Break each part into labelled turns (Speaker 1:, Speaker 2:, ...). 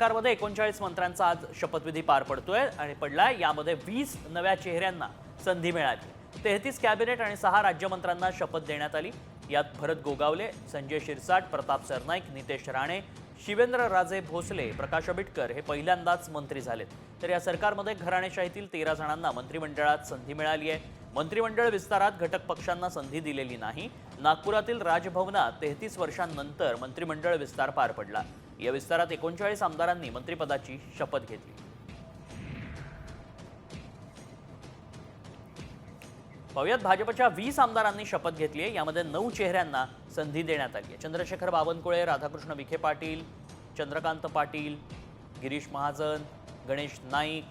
Speaker 1: सरकारमध्ये 39 मंत्र्यांचा आज शपथविधी पार पडतोय आणि पडलाय। यामध्ये 20 नव्या चेहऱ्यांना संधी मिळाली। 33 कॅबिनेट आणि 6 राज्यमंत्र्यांना शपथ देण्यात आली। यात भरत गोगावले, संजय शिरसाट, प्रताप सरनाईक, नितेश राणे, शिवेंद्रराजे भोसले, प्रकाश आंबेडकर हे पहिल्यांदाच मंत्री झालेत। तर या सरकारमध्ये घराणेशाहीतील 13 जणांना मंत्रिमंडळात संधी मिळाली आहे। मंत्रिमंडळ विस्तारात घटक पक्षांना संधी दिलेली नाही। नागपुरातील राजभवनात 33 वर्षांनंतर मंत्रिमंडळ विस्तार पार पडला। या विस्तारात 39 आमदारांनी मंत्रिपदाची शपथ घेतली। पाहुयात भाजपच्या 20 आमदारांनी शपथ घेतली आहे। यामध्ये 9 चेहऱ्यांना संधी देण्यात आली आहे। चंद्रशेखर बावनकुळे, राधाकृष्ण विखे पाटील, चंद्रकांत पाटील, गिरीश महाजन, गणेश नाईक,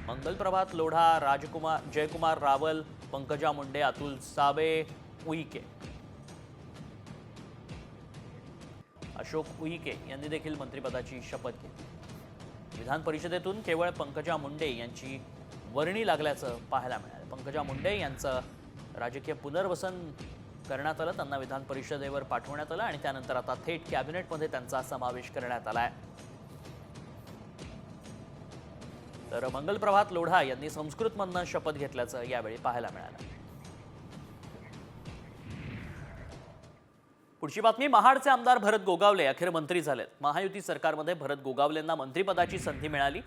Speaker 1: मंगलप्रभात लोढा, जयकुमार रावल, पंकजा मुंडे, अतुल सावे, उईके, अशोक उईके यांनी देखील मंत्रिपदाची शपथ घेतली। विधान परिषदेतून केवळ पंकजा मुंडे यांची वर्णी लागल्याचं पाहायला मिळालं। पंकजा मुंडे यांचं राजकीय पुनर्वसन करण्यात आलं, त्यांना विधान परिषदेवर पाठवण्यात आलं आणि त्यानंतर आता थेट कॅबिनेटमध्ये त्यांचा समावेश करण्यात आलाय। तर मंगलप्रभात लोढा यांनी संस्कृतमधनं शपथ घेतल्याचं यावेळी पाहायला मिळालं। पुढची बातमी, महाडचे आमदार भरत गोगावले अखेर मंत्री झालेत। महायुती सरकारमध्ये भरत गोगावलेंना मंत्रिपदाची संधी मिळाली।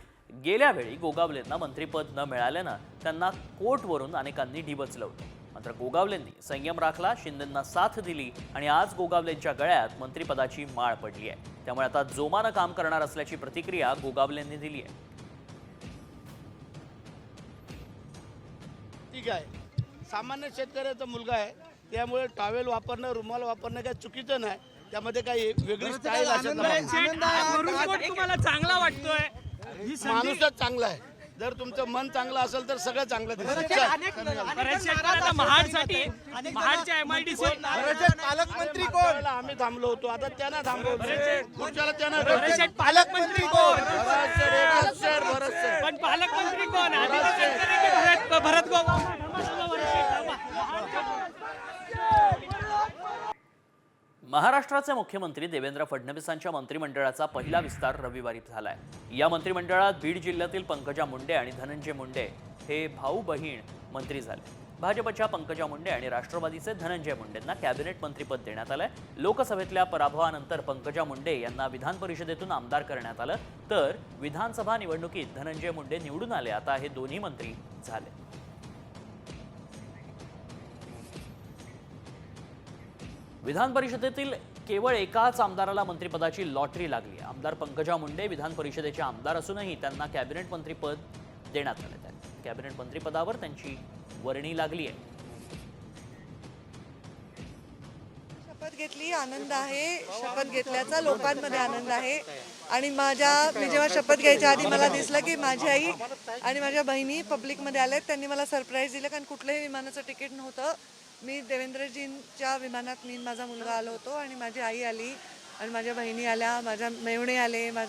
Speaker 1: गेल्या वेळी गोगावलेंना मंत्रिपद न मिळाल्यानं त्यांना कोर्टवरून अनेकांनी डिवचलं होतं। मात्र गोगावलेंनी संयम राखला, शिंदेंना साथ दिली आणि आज गोगावलेंच्या गळ्यात मंत्रिपदाची माळ पडली आहे। त्यामुळे आता जोमानं काम करणार असल्याची प्रतिक्रिया गोगावलेंनी दिली आहे।
Speaker 2: ठीक आहे, सामान्य शेतकऱ्याचा मुलगा आहे, त्यामुळे टॉवेल वापरणं, रुमाल वापरणं काही चुकीचं नाही। त्यामध्ये काही वेगळी स्टाईल असेल
Speaker 3: तुम्हाला चांगला वाटतोय,
Speaker 2: माणूसच चांगला आहे। जर तुमचं मन चांगलं असेल तर सगळं चांगलं
Speaker 3: पालकमंत्री कोण?
Speaker 2: आम्ही थांबलो होतो, आता त्यांना थांबवलं।
Speaker 3: पालकमंत्री कोण?
Speaker 2: पण
Speaker 3: पालकमंत्री कोण? भरत गोगावले।
Speaker 1: महाराष्ट्राचे मुख्यमंत्री देवेंद्र फडणवीसांच्या मंत्रिमंडळाचा पहिला विस्तार रविवारी झालाय। या मंत्रिमंडळात बीड जिल्ह्यातील पंकजा मुंडे आणि धनंजय मुंडे हे भाऊ बहीण मंत्री झाले। भाजपच्या पंकजा मुंडे आणि राष्ट्रवादीचे धनंजय मुंडेंना कॅबिनेट मंत्रिपद देण्यात आलंय। लोकसभेतल्या पराभवानंतर पंकजा मुंडे यांना विधान परिषदेतून आमदार करण्यात आलं, तर विधानसभा निवडणुकीत धनंजय मुंडे निवडून आले। आता हे दोन्ही मंत्री झाले। विधान परिषदेतील केवळ एकाच आमदाराला मंत्रिपदाची लॉटरी लागली आहे। आमदार पंकजा मुंडे विधान परिषदेचे आमदार असूनही त्यांना कॅबिनेट मंत्रिपद देण्यात आले आहे। कॅबिनेट मंत्रिपदावर त्यांची वर्णी लागली आहे।
Speaker 4: शपथ घेतली, आनंद आहे। शपथ घेतल्याचा लोकांमध्ये आनंद आहे। आणि मी जेव्हा शपथ घ्यायच्या आधी मला दिसलं की माझी आई आणि माझ्या बहिणी पब्लिकमध्ये आल्यात। त्यांनी मला सरप्राईज दिलं, कारण कुठल्याही विमानाचं तिकीट नव्हतं। मी देवेंद्रजींच्या विमानात माझा मुलगा आलो होतो आणि माझी आई आली आणि माझ्या बहिणी आल्या, माझ्या मेवणे आले, माझा